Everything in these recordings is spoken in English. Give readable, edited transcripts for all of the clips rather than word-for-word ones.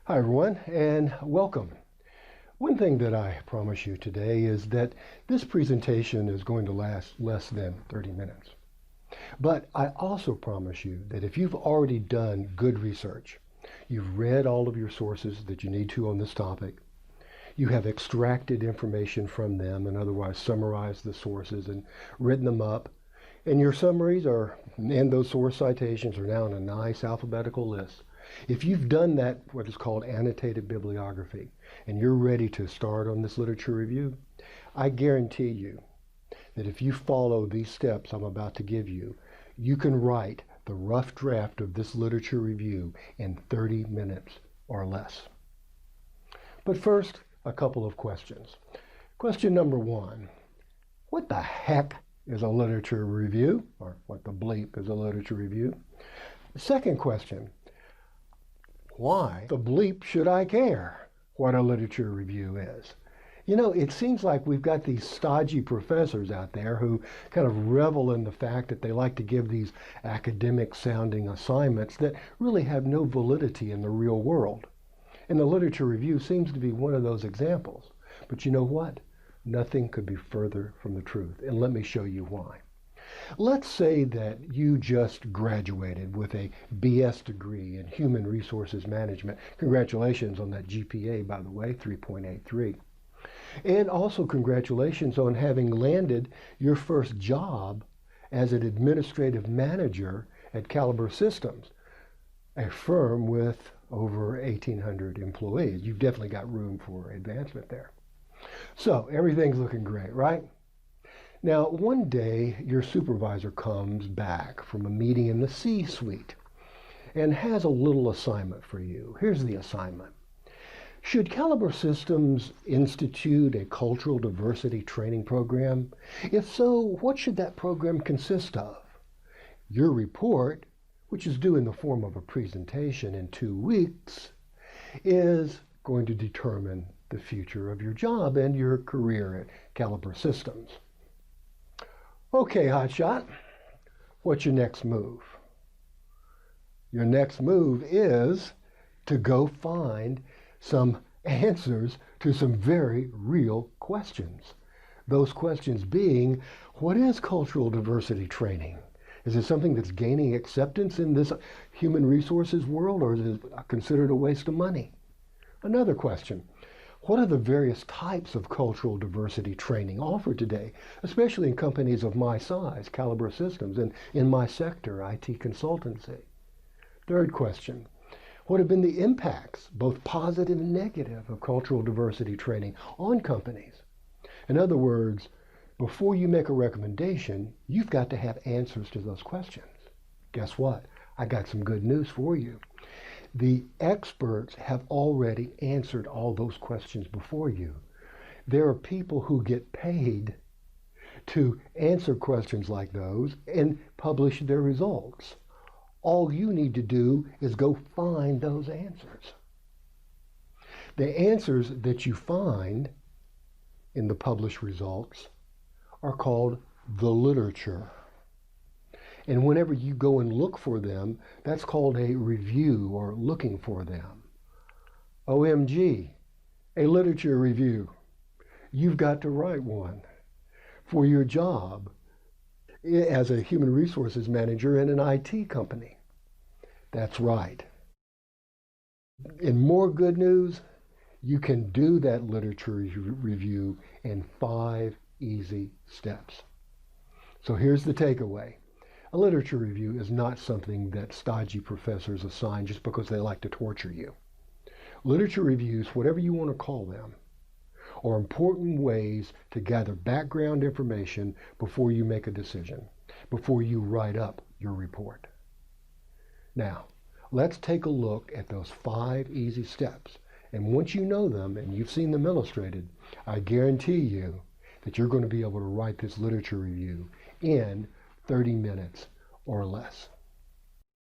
Hi everyone, and welcome. One thing that I promise you today is that this presentation is going to last less than 30 minutes. But I also promise you that if you've already done good research, you've read all of your sources that you need to on this topic, you have extracted information from them and otherwise summarized the sources and written them up, and your summaries and those source citations are now in a nice alphabetical list. If you've done that, what is called annotated bibliography, and you're ready to start on this literature review, I guarantee you that if you follow these steps I'm about to give you, you can write the rough draft of this literature review in 30 minutes or less. But first, a couple of questions. Question number one, what the heck is a literature review? Or what the bleep is a literature review? The second question, why the bleep should I care what a literature review is? You know, it seems like we've got these stodgy professors out there who kind of revel in the fact that they like to give these academic sounding assignments that really have no validity in the real world. And the literature review seems to be one of those examples. But you know what? Nothing could be further from the truth. And let me show you why. Let's say that you just graduated with a BS degree in Human Resources Management. Congratulations on that GPA, by the way, 3.83. And also congratulations on having landed your first job as an administrative manager at Caliber Systems, a firm with over 1,800 employees. You've definitely got room for advancement there. So everything's looking great, right? Now, one day your supervisor comes back from a meeting in the C-suite and has a little assignment for you. Here's the assignment. Should Caliber Systems institute a cultural diversity training program? If so, what should that program consist of? Your report, which is due in the form of a presentation in 2 weeks, is going to determine the future of your job and your career at Caliber Systems. Okay, hotshot, what's your next move? Your next move is to go find some answers to some very real questions. Those questions being, what is cultural diversity training? Is it something that's gaining acceptance in this human resources world, or is it considered a waste of money? Another question, what are the various types of cultural diversity training offered today, especially in companies of my size, Caliber Systems, and in my sector, IT consultancy? Third question, what have been the impacts, both positive and negative, of cultural diversity training on companies? In other words, before you make a recommendation, you've got to have answers to those questions. Guess what? I got some good news for you. The experts have already answered all those questions before you. There are people who get paid to answer questions like those and publish their results. All you need to do is go find those answers. The answers that you find in the published results are called the literature. And whenever you go and look for them, that's called a review or looking for them. OMG, a literature review. You've got to write one for your job as a human resources manager in an IT company. That's right. In more good news, you can do that literature review in 5 easy steps. So here's the takeaway. A literature review is not something that stodgy professors assign just because they like to torture you. Literature reviews, whatever you want to call them, are important ways to gather background information before you make a decision, before you write up your report. Now, let's take a look at those 5 easy steps. And once you know them and you've seen them illustrated, I guarantee you that you're going to be able to write this literature review in 30 minutes or less.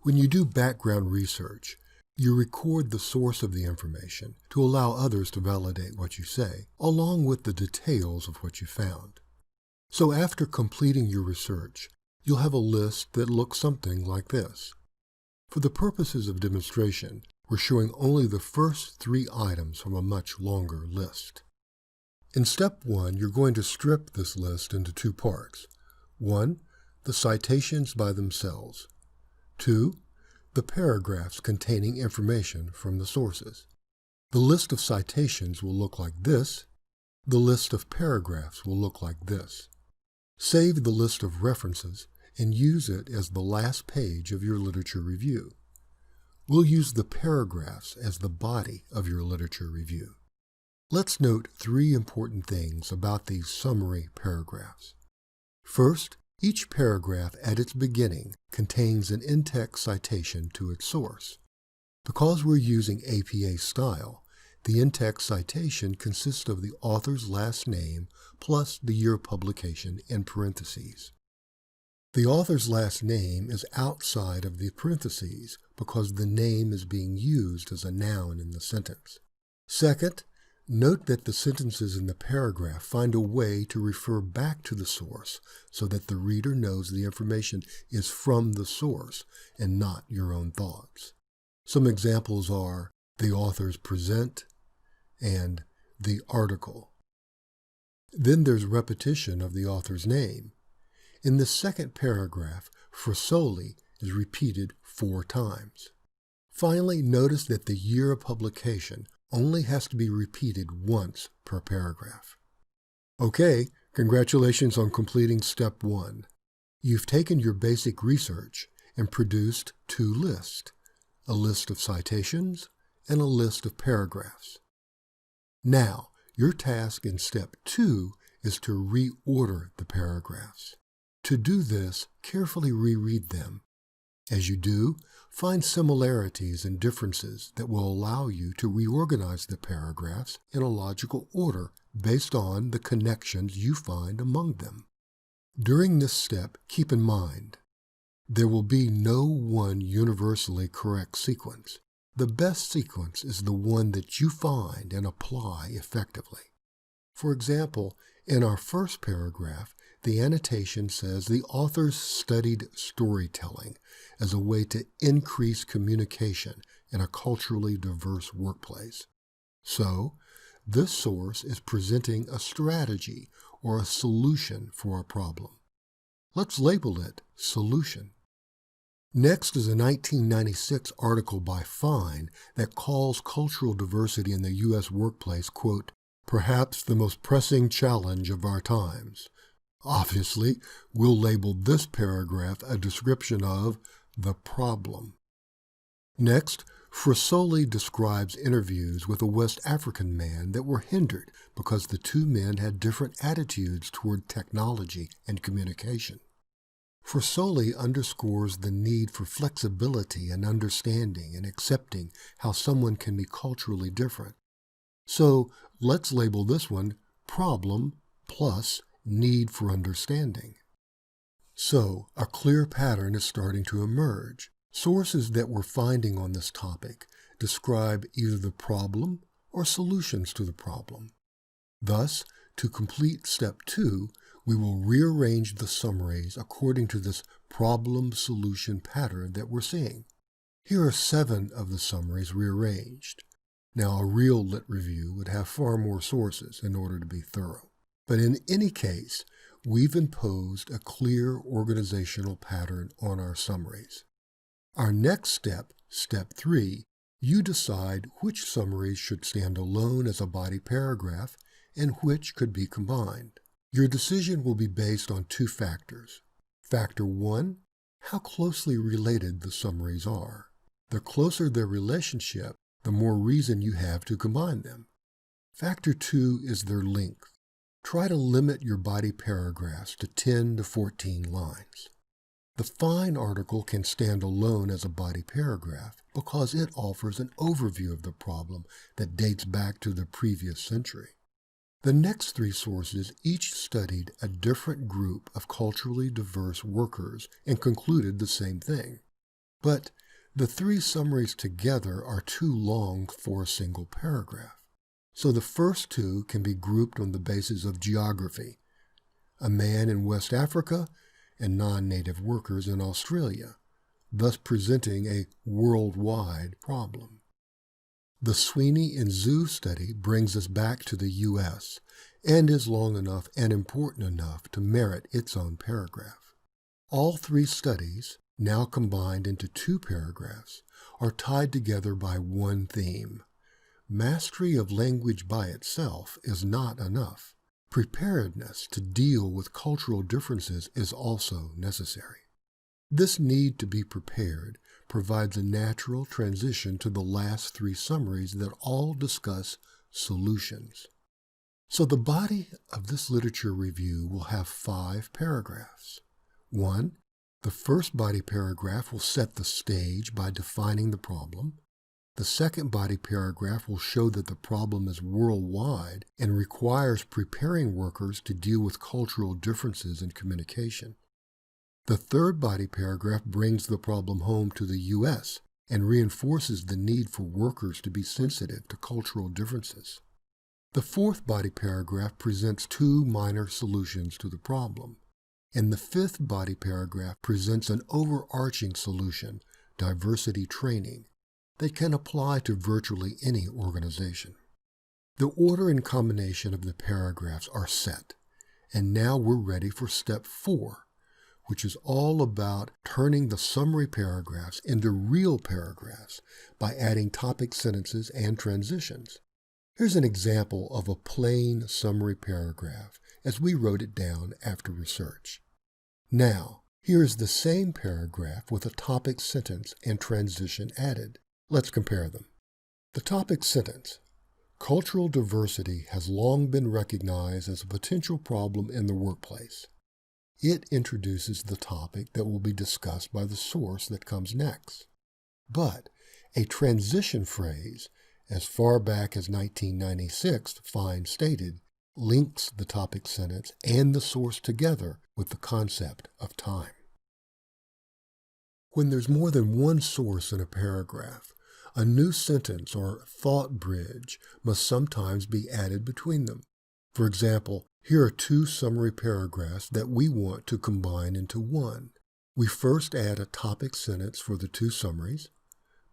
When you do background research, you record the source of the information to allow others to validate what you say, along with the details of what you found. So after completing your research, you'll have a list that looks something like this. For the purposes of demonstration, We're showing only the first 3 items from a much longer list. In step 1, you're going to strip this list into 2 parts. 1, the citations by themselves. 2, the paragraphs containing information from the sources. The list of citations will look like this. The list of paragraphs will look like this. Save the list of references and use it as the last page of your literature review. We'll use the paragraphs as the body of your literature review. Let's note 3 important things about these summary paragraphs. First, each paragraph at its beginning contains an in-text citation to its source. Because we're using APA style, the in-text citation consists of the author's last name plus the year of publication in parentheses. The author's last name is outside of the parentheses because the name is being used as a noun in the sentence. Second, note that the sentences in the paragraph find a way to refer back to the source so that the reader knows the information is from the source and not your own thoughts. Some examples are the author's present and the article. Then there's repetition of the author's name. In the second paragraph, Frasoli is repeated 4 times. Finally, notice that the year of publication only has to be repeated once per paragraph. Okay, congratulations on completing step 1. You've taken your basic research and produced 2 lists, a list of citations and a list of paragraphs. Now, your task in step 2 is to reorder the paragraphs. To do this, carefully reread them. As you do, find similarities and differences that will allow you to reorganize the paragraphs in a logical order based on the connections you find among them. During this step, keep in mind, there will be no one universally correct sequence. The best sequence is the one that you find and apply effectively. For example, in our first paragraph, the annotation says the authors studied storytelling as a way to increase communication in a culturally diverse workplace. So, this source is presenting a strategy or a solution for a problem. Let's label it Solution. Next is a 1996 article by Fine that calls cultural diversity in the U.S. workplace, quote, perhaps the most pressing challenge of our times. Obviously, we'll label this paragraph a description of the problem. Next, Frasoli describes interviews with a West African man that were hindered because the 2 men had different attitudes toward technology and communication. Frasoli underscores the need for flexibility and understanding and accepting how someone can be culturally different. So let's label this one Problem plus Need for Understanding. So a clear pattern is starting to emerge. Sources that we're finding on this topic describe either the problem or solutions to the problem. Thus, to complete step 2, we will rearrange the summaries according to this problem-solution pattern that we're seeing. Here are 7 of the summaries rearranged. Now, a real lit review would have far more sources in order to be thorough. But in any case, we've imposed a clear organizational pattern on our summaries. Our next step, step 3, you decide which summaries should stand alone as a body paragraph and which could be combined. Your decision will be based on 2 factors. Factor 1, how closely related the summaries are. The closer their relationship, the more reason you have to combine them. Factor 2 is their length. Try to limit your body paragraphs to 10 to 14 lines. The Fine article can stand alone as a body paragraph because it offers an overview of the problem that dates back to the previous century. The next 3 sources each studied a different group of culturally diverse workers and concluded the same thing. But the 3 summaries together are too long for a single paragraph. So the first 2 can be grouped on the basis of geography, a man in West Africa and non-native workers in Australia, thus presenting a worldwide problem. The Sweeney and Zhu study brings us back to the U.S. and is long enough and important enough to merit its own paragraph. All three studies, now combined into 2 paragraphs, are tied together by one theme. Mastery of language by itself is not enough. Preparedness to deal with cultural differences is also necessary. This need to be prepared provides a natural transition to the last 3 summaries that all discuss solutions. So the body of this literature review will have 5 paragraphs. 1. The first body paragraph will set the stage by defining the problem. The second body paragraph will show that the problem is worldwide and requires preparing workers to deal with cultural differences in communication. The third body paragraph brings the problem home to the U.S. and reinforces the need for workers to be sensitive to cultural differences. The fourth body paragraph presents 2 minor solutions to the problem, and the fifth body paragraph presents an overarching solution, diversity training, that can apply to virtually any organization. The order and combination of the paragraphs are set, and now we're ready for step 4, which is all about turning the summary paragraphs into real paragraphs by adding topic sentences and transitions. Here's an example of a plain summary paragraph as we wrote it down after research. Now, here is the same paragraph with a topic sentence and transition added. Let's compare them. The topic sentence: cultural diversity has long been recognized as a potential problem in the workplace. It introduces the topic that will be discussed by the source that comes next. But a transition phrase, as far back as 1996, Fine stated, links the topic sentence and the source together with the concept of time. When there's more than one source in a paragraph, a new sentence or thought bridge must sometimes be added between them. For example, here are 2 summary paragraphs that we want to combine into one. We first add a topic sentence for the 2 summaries.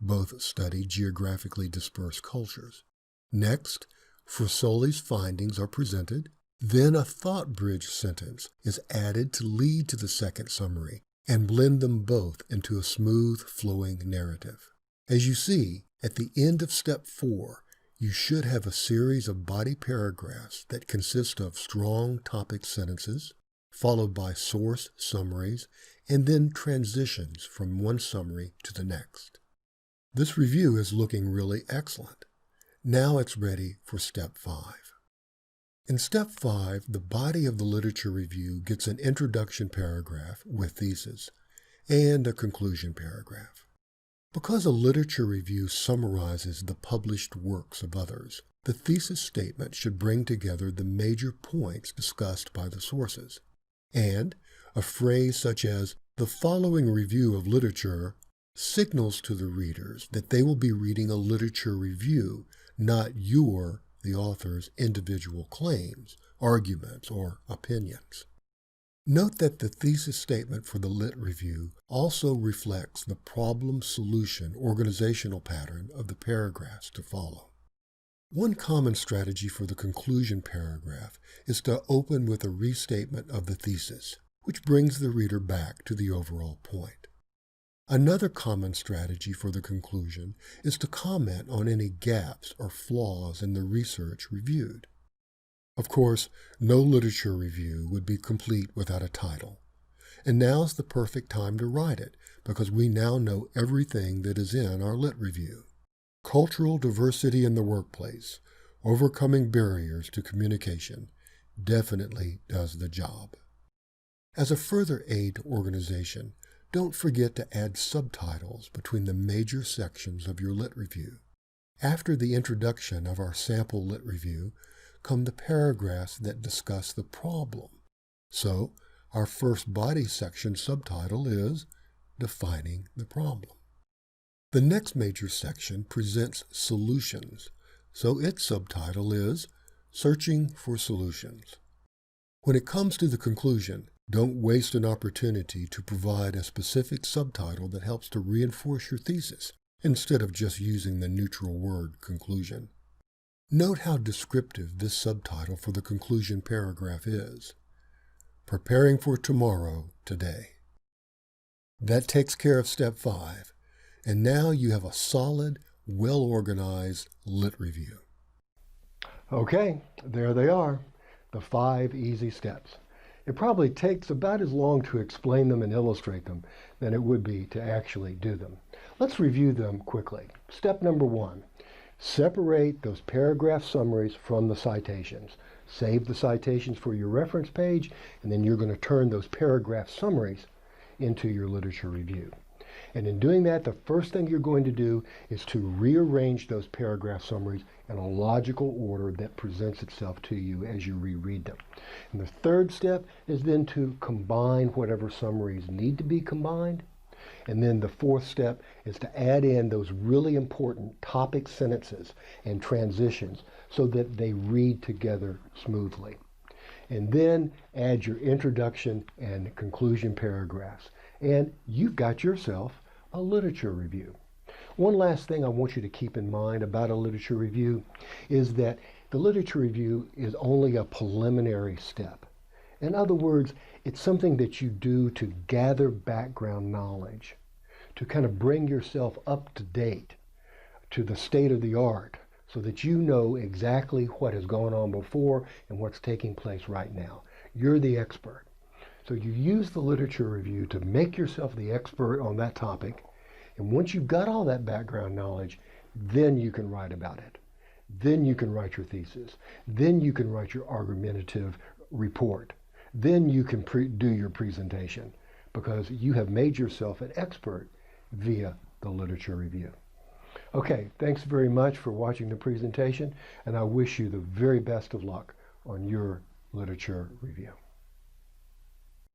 Both study geographically dispersed cultures. Next, Frisoli's findings are presented. Then a thought bridge sentence is added to lead to the second summary and blend them both into a smooth, flowing narrative. As you see, at the end of step 4, you should have a series of body paragraphs that consist of strong topic sentences, followed by source summaries, and then transitions from one summary to the next. This review is looking really excellent. Now it's ready for step 5. In step 5, the body of the literature review gets an introduction paragraph with thesis and a conclusion paragraph. Because a literature review summarizes the published works of others, the thesis statement should bring together the major points discussed by the sources. And a phrase such as, "The following review of literature," signals to the readers that they will be reading a literature review, not the author's individual claims, arguments, or opinions. Note that the thesis statement for the Lit Review also reflects the problem-solution organizational pattern of the paragraphs to follow. One common strategy for the conclusion paragraph is to open with a restatement of the thesis, which brings the reader back to the overall point. Another common strategy for the conclusion is to comment on any gaps or flaws in the research reviewed. Of course, no literature review would be complete without a title. And now's the perfect time to write it, because we now know everything that is in our Lit Review. Cultural diversity in the workplace, overcoming barriers to communication, definitely does the job. As a further aid to organization, don't forget to add subtitles between the major sections of your Lit Review. After the introduction of our sample Lit Review, come the paragraphs that discuss the problem. So, our first body section subtitle is Defining the Problem. The next major section presents solutions, so its subtitle is Searching for Solutions. When it comes to the conclusion, don't waste an opportunity to provide a specific subtitle that helps to reinforce your thesis. instead of just using the neutral word conclusion. Note how descriptive this subtitle for the conclusion paragraph is. Preparing for tomorrow today. That takes care of step 5, and now you have a solid, well-organized lit review. Okay, there they are, the 5 easy steps. It probably takes about as long to explain them and illustrate them than it would be to actually do them. Let's review them quickly. Step number 1, separate those paragraph summaries from the citations. Save the citations for your reference page, and then you're going to turn those paragraph summaries into your literature review. And in doing that, the first thing you're going to do is to rearrange those paragraph summaries in a logical order that presents itself to you as you reread them. And the third step is then to combine whatever summaries need to be combined. And then the fourth step is to add in those really important topic sentences and transitions so that they read together smoothly. And then add your introduction and conclusion paragraphs. And you've got yourself a literature review. One last thing I want you to keep in mind about a literature review is that the literature review is only a preliminary step. In other words, it's something that you do to gather background knowledge, to kind of bring yourself up to date to the state of the art so that you know exactly what has gone on before and what's taking place right now. You're the expert. So you use the literature review to make yourself the expert on that topic. And once you've got all that background knowledge, then you can write about it. Then you can write your thesis. Then you can write your argumentative report. Then you can do your presentation because you have made yourself an expert via the literature review. Okay, thanks very much for watching the presentation, and I wish you the very best of luck on your literature review.